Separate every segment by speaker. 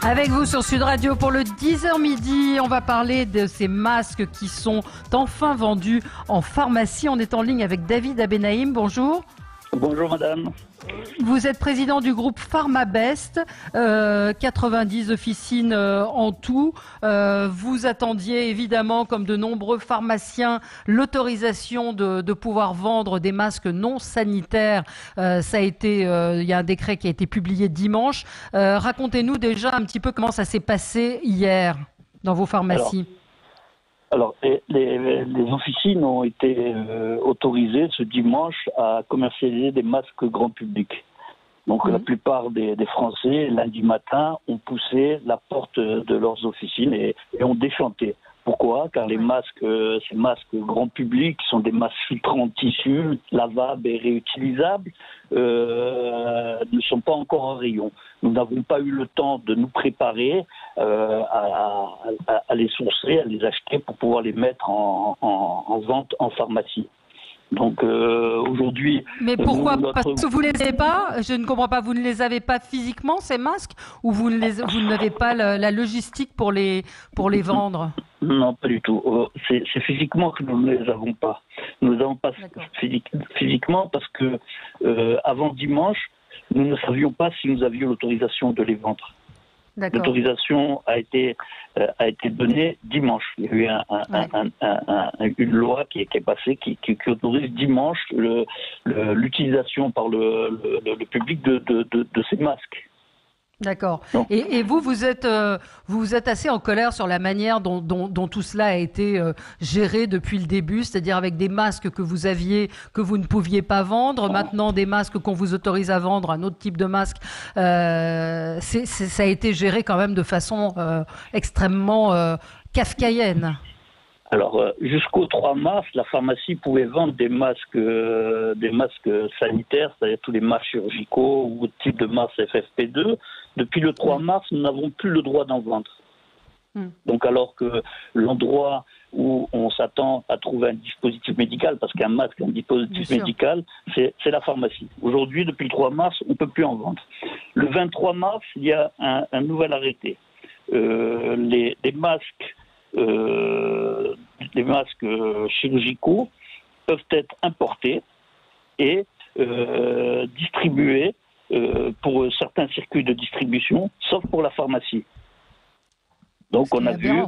Speaker 1: Avec vous sur Sud Radio pour le 10h midi, on va parler de ces masques qui sont enfin vendus en pharmacie. On est en ligne avec David Abenaïm. Bonjour.
Speaker 2: Bonjour madame.
Speaker 1: Vous êtes président du groupe PharmaBest, 90 officines en tout. Vous attendiez évidemment, comme de nombreux pharmaciens, l'autorisation de pouvoir vendre des masques non sanitaires. Ça a été, il y a un décret qui a été publié dimanche. Racontez-nous déjà un petit peu comment ça s'est passé hier dans vos pharmacies.
Speaker 2: Alors les officines ont été autorisées ce dimanche à commercialiser des masques grand public. Donc la plupart des Français, lundi matin, ont poussé la porte de leurs officines et ont déchanté. Pourquoi? Car les masques, ces masques grand public sont des masques filtrants en tissu, lavables et réutilisables, ne sont pas encore en rayon. Nous n'avons pas eu le temps de nous préparer à les sourcer, à les acheter pour pouvoir les mettre en vente en pharmacie. Donc aujourd'hui...
Speaker 1: Mais pourquoi? Parce que vous ne les avez pas? Je ne comprends pas. Vous ne les avez pas physiquement, ces masques? Ou vous n'avez pas la logistique pour les vendre?
Speaker 2: Non, pas du tout. C'est physiquement que nous ne les avons pas. Nous ne les avons pas physiquement parce que avant dimanche, nous ne savions pas si nous avions l'autorisation de les vendre. L'autorisation a été donnée dimanche. Il y a eu une loi qui est passée qui autorise dimanche l'utilisation par le public de ces masques.
Speaker 1: D'accord. Et vous êtes assez en colère sur la manière dont tout cela a été géré depuis le début, c'est-à-dire avec des masques que vous aviez, que vous ne pouviez pas vendre, maintenant des masques qu'on vous autorise à vendre, un autre type de masque. Ça a été géré quand même de façon extrêmement kafkaïenne.
Speaker 2: Alors, jusqu'au 3 mars, la pharmacie pouvait vendre des masques sanitaires, c'est-à-dire tous les masques chirurgicaux ou type de masque FFP2. Depuis le 3 mars, nous n'avons plus le droit d'en vendre. Donc, alors que l'endroit où on s'attend à trouver un dispositif médical, parce qu'un masque, un dispositif médical, c'est la pharmacie. Aujourd'hui, depuis le 3 mars, on ne peut plus en vendre. Le 23 mars, il y a un nouvel arrêté. Les masques chirurgicaux peuvent être importés et distribués pour certains circuits de distribution, sauf pour la pharmacie. Donc on a vu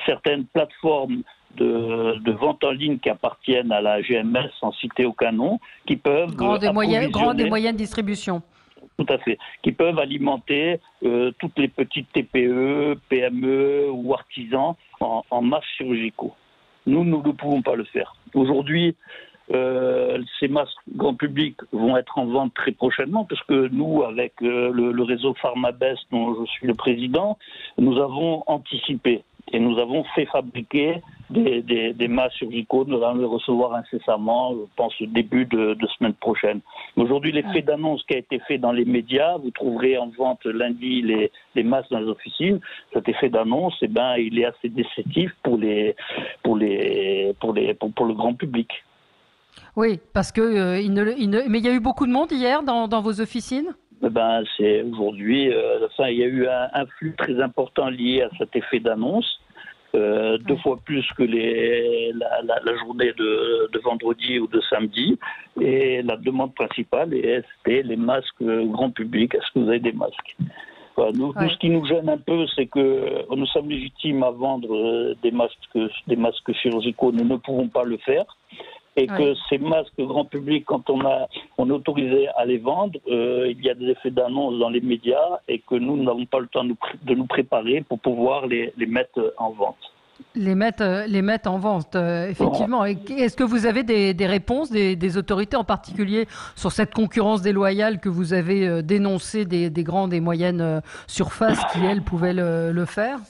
Speaker 2: certaines plateformes de vente en ligne qui appartiennent à la GMS, sans citer aucun nom, qui peuvent...
Speaker 1: Grande et moyenne distribution.
Speaker 2: Tout à fait. Qui peuvent alimenter toutes les petites TPE, PME ou artisans en masques chirurgicaux. Nous ne pouvons pas le faire. Aujourd'hui, ces masques grand public vont être en vente très prochainement, parce que nous, avec le réseau PharmaBest, dont je suis le président, nous avons anticipé et nous avons fait fabriquer des masques chirurgicaux. Nous allons les recevoir incessamment, je pense, au début de semaine prochaine. Aujourd'hui, l'effet d'annonce qui a été fait dans les médias, vous trouverez en vente lundi les masques dans les officines. Cet effet d'annonce, il est assez déceptif pour le grand public.
Speaker 1: Oui, parce que mais il y a eu beaucoup de monde hier dans vos officines?
Speaker 2: C'est aujourd'hui, il y a eu un flux très important lié à cet effet d'annonce, 2 fois plus que la journée de vendredi ou de samedi. Et la demande principale, c'était les masques grand public. Est-ce que vous avez des masques? Voilà, nous, ce qui nous gêne un peu, c'est que nous sommes légitimes à vendre des masques chirurgicaux, nous ne pouvons pas le faire. Et que ces masques grand public, quand on est autorisé à les vendre, il y a des effets d'annonce dans les médias et que nous n'avons pas le temps de nous préparer pour pouvoir les mettre en vente.
Speaker 1: Les mettre en vente, effectivement. Et est-ce que vous avez des réponses des autorités, en particulier sur cette concurrence déloyale que vous avez dénoncée des grandes et moyennes surfaces qui, elles, pouvaient le faire?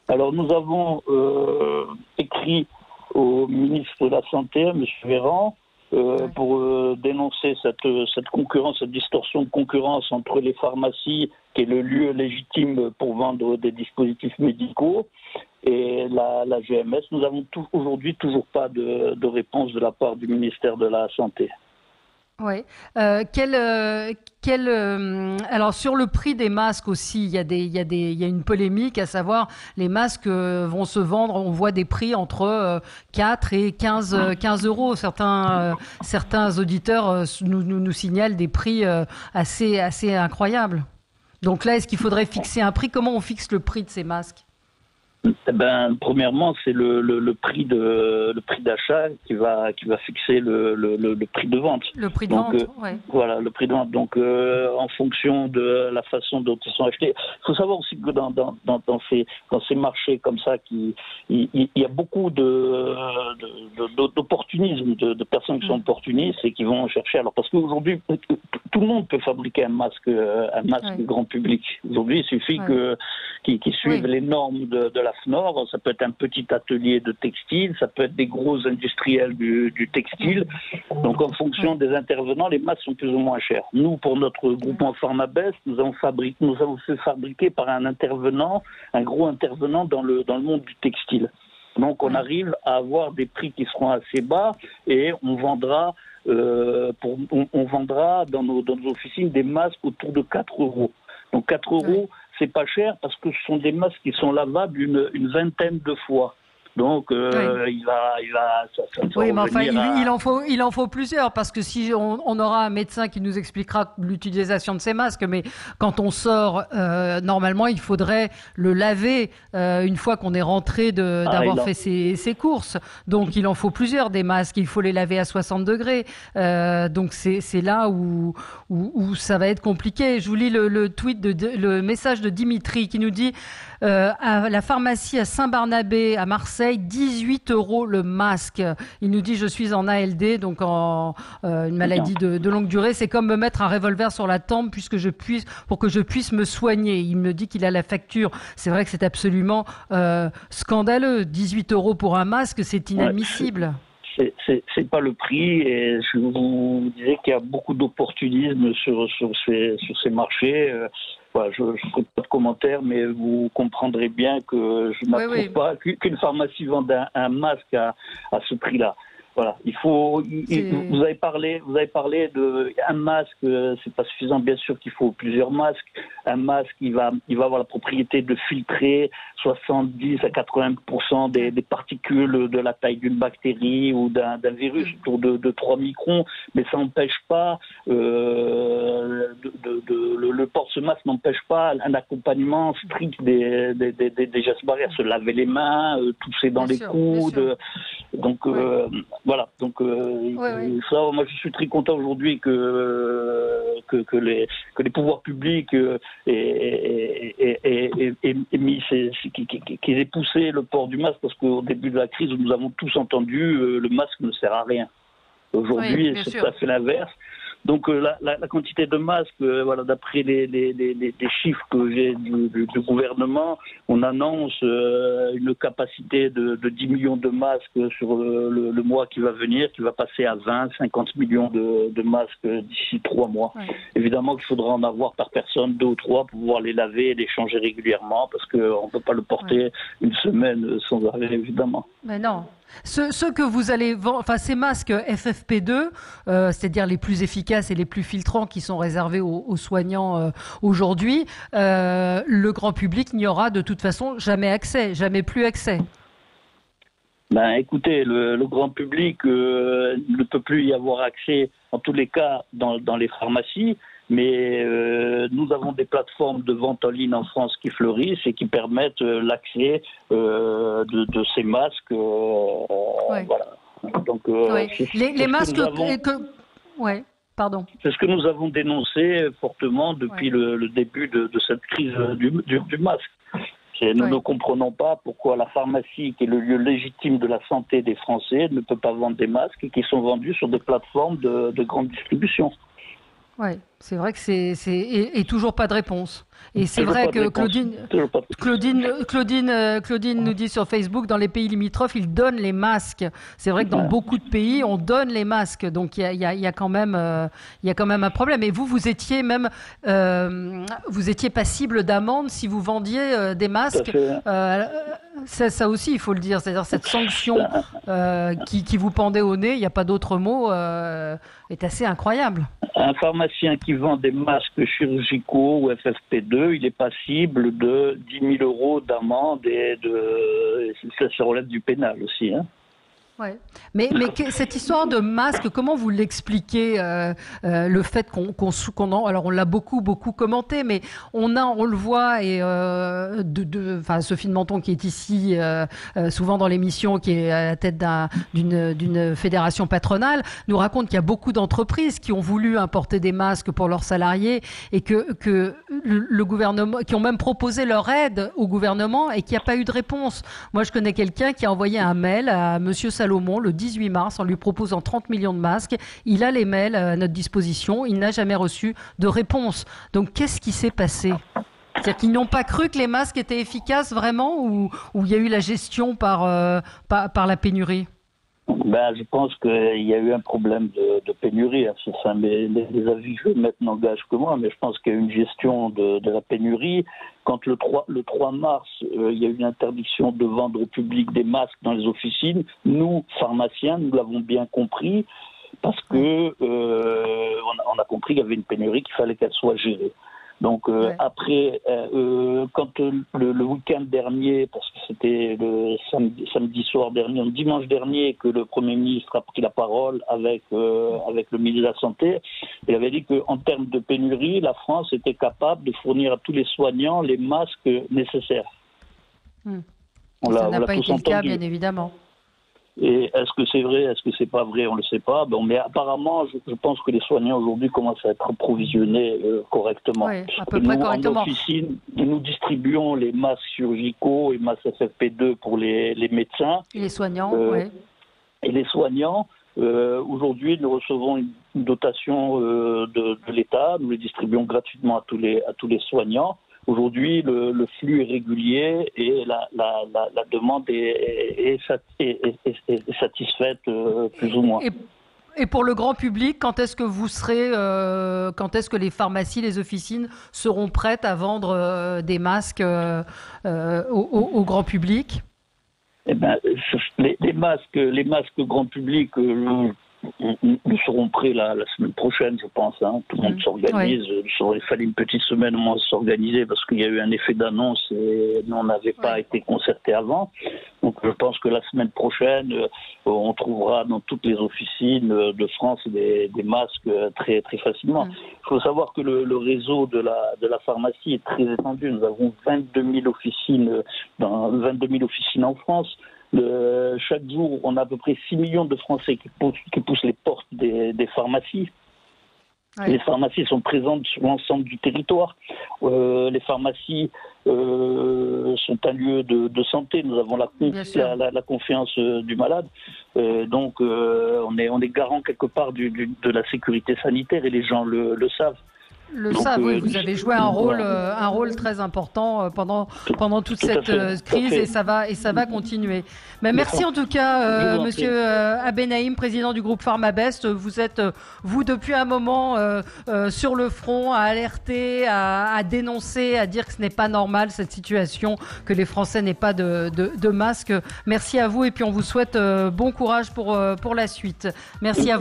Speaker 2: Alors, nous avons écrit au ministre de la Santé, M. Véran, pour dénoncer cette concurrence, cette distorsion de concurrence entre les pharmacies, qui est le lieu légitime pour vendre des dispositifs médicaux, et la GMS. Nous n'avons aujourd'hui toujours pas de réponse de la part du ministère de la Santé.
Speaker 1: Ouais. Alors sur le prix des masques aussi, il y a une polémique, à savoir les masques vont se vendre. On voit des prix entre 4 et 15 euros. Certains auditeurs nous signalent des prix assez incroyables. Donc là, est-ce qu'il faudrait fixer un prix? Comment on fixe le prix de ces masques?
Speaker 2: Eh ben, premièrement, c'est le prix d'achat qui va fixer le prix de vente.
Speaker 1: Le prix de
Speaker 2: Donc,
Speaker 1: vente, ouais.
Speaker 2: voilà, le prix de vente. Donc, en fonction de la façon dont ils sont achetés, il faut savoir aussi que dans ces marchés comme ça, il y a beaucoup d'opportunisme, de personnes qui sont opportunistes et qui vont chercher. Alors, parce qu'aujourd'hui, tout le monde peut fabriquer un masque
Speaker 1: Ouais.
Speaker 2: grand public. Aujourd'hui, il suffit
Speaker 1: Ouais.
Speaker 2: qu'ils suivent les normes de la FNOR. Ça peut être un petit atelier de textile, ça peut être des gros industriels du textile. Donc en fonction des intervenants, les masques sont plus ou moins chers. Nous, pour notre groupement PharmaBest, nous avons fait fabriquer par un gros intervenant dans le monde du textile. Donc on arrive à avoir des prix qui seront assez bas et on vendra dans nos officines des masques autour de 4 euros. Donc 4 euros, c'est pas cher parce que ce sont des masques qui sont lavables une vingtaine de fois. Donc
Speaker 1: Oui, mais enfin, il en faut plusieurs, parce que si on aura un médecin qui nous expliquera l'utilisation de ces masques, mais quand on sort, normalement, il faudrait le laver une fois qu'on est rentré d'avoir fait ses courses. Donc, il en faut plusieurs des masques. Il faut les laver à 60 degrés. Donc, c'est là où ça va être compliqué. Je vous lis le message de Dimitri qui nous dit à la pharmacie à Saint-Barnabé, à Marseille, 18 euros le masque. Il nous dit: je suis en ALD, donc en une maladie de longue durée. C'est comme me mettre un revolver sur la tempe pour que je puisse me soigner. Il me dit qu'il a la facture. C'est vrai que c'est absolument scandaleux. 18 euros pour un masque, c'est inadmissible.
Speaker 2: C'est pas le prix, et je vous disais qu'il y a beaucoup d'opportunisme sur ces marchés. Voilà, je ne ferai pas de commentaires, mais vous comprendrez bien que je n'approuve pas qu'une pharmacie vende un masque à ce prix-là. Voilà, vous avez parlé de un masque, c'est pas suffisant, bien sûr qu'il faut plusieurs masques. Un masque, il va avoir la propriété de filtrer 70 à 80% des particules de la taille d'une bactérie ou d'un virus, autour de 3 microns, mais ça n'empêche pas le port de ce masque n'empêche pas un accompagnement strict des gestes barrières, se laver les mains, tousser dans les coudes. Donc voilà. Donc ça, moi je suis très content aujourd'hui que les pouvoirs publics qu'ils aient poussé le port du masque, parce qu'au début de la crise, nous avons tous entendu le masque ne sert à rien. Aujourd'hui, c'est tout à fait l'inverse. Donc la quantité de masques, voilà, d'après les chiffres que j'ai du gouvernement, on annonce une capacité de 10 millions de masques sur le mois qui va venir, qui va passer à 20-50 millions de masques d'ici 3 mois. Ouais. Évidemment qu'il faudra en avoir par personne 2 ou 3 pour pouvoir les laver et les changer régulièrement, parce qu'on ne peut pas le porter une semaine sans arrêt, évidemment.
Speaker 1: Mais non. Ceux que vous allez vendre, enfin ces masques FFP2, c'est-à-dire les plus efficaces et les plus filtrants qui sont réservés aux soignants aujourd'hui, le grand public n'y aura de toute façon jamais plus accès.
Speaker 2: Ben, écoutez, le grand public ne peut plus y avoir accès, en tous les cas, dans les pharmacies. Mais nous avons des plateformes de vente en ligne en France qui fleurissent et qui permettent l'accès de ces masques. Voilà. Donc,
Speaker 1: les masques pardon.
Speaker 2: C'est ce que nous avons dénoncé fortement depuis le début de cette crise du masque. Nous ne comprenons pas pourquoi la pharmacie, qui est le lieu légitime de la santé des Français, ne peut pas vendre des masques qui sont vendus sur des plateformes de grande distribution.
Speaker 1: Oui, c'est vrai que et toujours pas de réponse. Et c'est vrai que Claudine nous dit sur Facebook, dans les pays limitrophes, ils donnent les masques. C'est vrai que dans beaucoup de pays, on donne les masques. Donc il y a quand même un problème. Et vous étiez passible d'amende si vous vendiez des masques Ça aussi, il faut le dire. C'est-à-dire cette sanction qui vous pendait au nez, il n'y a pas d'autre mot, est assez incroyable.
Speaker 2: Un pharmacien qui vend des masques chirurgicaux ou FFP2, il est passible de 10 000 euros d'amende et ça relève du pénal aussi. Hein.
Speaker 1: Ouais. Mais cette histoire de masque, comment vous l'expliquez, le fait alors on l'a beaucoup commenté, mais on le voit et Sophie de Menton qui est ici souvent dans l'émission, qui est à la tête d'une fédération patronale, nous raconte qu'il y a beaucoup d'entreprises qui ont voulu importer des masques pour leurs salariés et que le gouvernement, qui ont même proposé leur aide au gouvernement et qu'il n'y a pas eu de réponse. Moi, je connais quelqu'un qui a envoyé un mail à Monsieur Salomon le 18 mars en lui proposant 30 millions de masques. Il a les mails à notre disposition. Il n'a jamais reçu de réponse. Donc, qu'est-ce qui s'est passé? C'est-à-dire qu'ils n'ont pas cru que les masques étaient efficaces vraiment ou il y a eu la gestion par la pénurie?
Speaker 2: Je pense qu'il y a eu un problème de pénurie. Mais les avis que je vais mettre n'engagent que moi, mais je pense qu'il y a eu une gestion de la pénurie. Quand le 3 mars, il y a eu une interdiction de vendre au public des masques dans les officines, nous, pharmaciens, nous l'avons bien compris parce que on a compris qu'il y avait une pénurie, qu'il fallait qu'elle soit gérée. Donc après, quand le week-end dernier, parce que c'était le samedi soir dernier, le dimanche dernier, que le Premier ministre a pris la parole avec le ministre de la Santé, il avait dit qu'en termes de pénurie, la France était capable de fournir à tous les soignants les masques nécessaires.
Speaker 1: Ça n'a pas été le cas, bien évidemment.
Speaker 2: Et est-ce que c'est vrai, est-ce que c'est pas vrai, on le sait pas. Mais apparemment, je pense que les soignants aujourd'hui commencent à être approvisionnés correctement.
Speaker 1: Oui, à peu près correctement.
Speaker 2: En officine, nous distribuons les masques chirurgicaux et masques FFP2 pour les médecins.
Speaker 1: Et les soignants, oui.
Speaker 2: Et les soignants, aujourd'hui, nous recevons une dotation de l'État. Nous les distribuons gratuitement à tous les soignants. Aujourd'hui, le flux est régulier et la demande est satisfaite plus ou moins.
Speaker 1: Et pour le grand public, quand est-ce que les pharmacies, les officines seront prêtes à vendre des masques au grand public?
Speaker 2: Eh ben, les masques grand public, nous serons prêts la semaine prochaine, je pense. Hein. Tout le monde s'organise. Ouais. Il fallait une petite semaine au moins s'organiser parce qu'il y a eu un effet d'annonce et on n'avait pas été concerté avant. Donc je pense que la semaine prochaine, on trouvera dans toutes les officines de France des masques très, très facilement. Il faut savoir que le réseau de la pharmacie est très étendu. Nous avons 22 000 officines en France. Chaque jour, on a à peu près 6 millions de Français qui poussent les portes des pharmacies. Ouais. Les pharmacies sont présentes sur l'ensemble du territoire. Les pharmacies sont un lieu de santé. Nous avons la confiance du malade. Donc, on est garant quelque part de la sécurité sanitaire et les gens le savent.
Speaker 1: Oui, vous avez joué un rôle très important pendant toute cette crise et ça va continuer. Mais merci en tout cas, Monsieur Abenaïm, président du groupe Pharmabest. Vous êtes, depuis un moment sur le front, à alerter, à dénoncer, à dire que ce n'est pas normal cette situation, que les Français n'aient pas de masque. Merci à vous et puis on vous souhaite bon courage pour la suite. Merci à vous.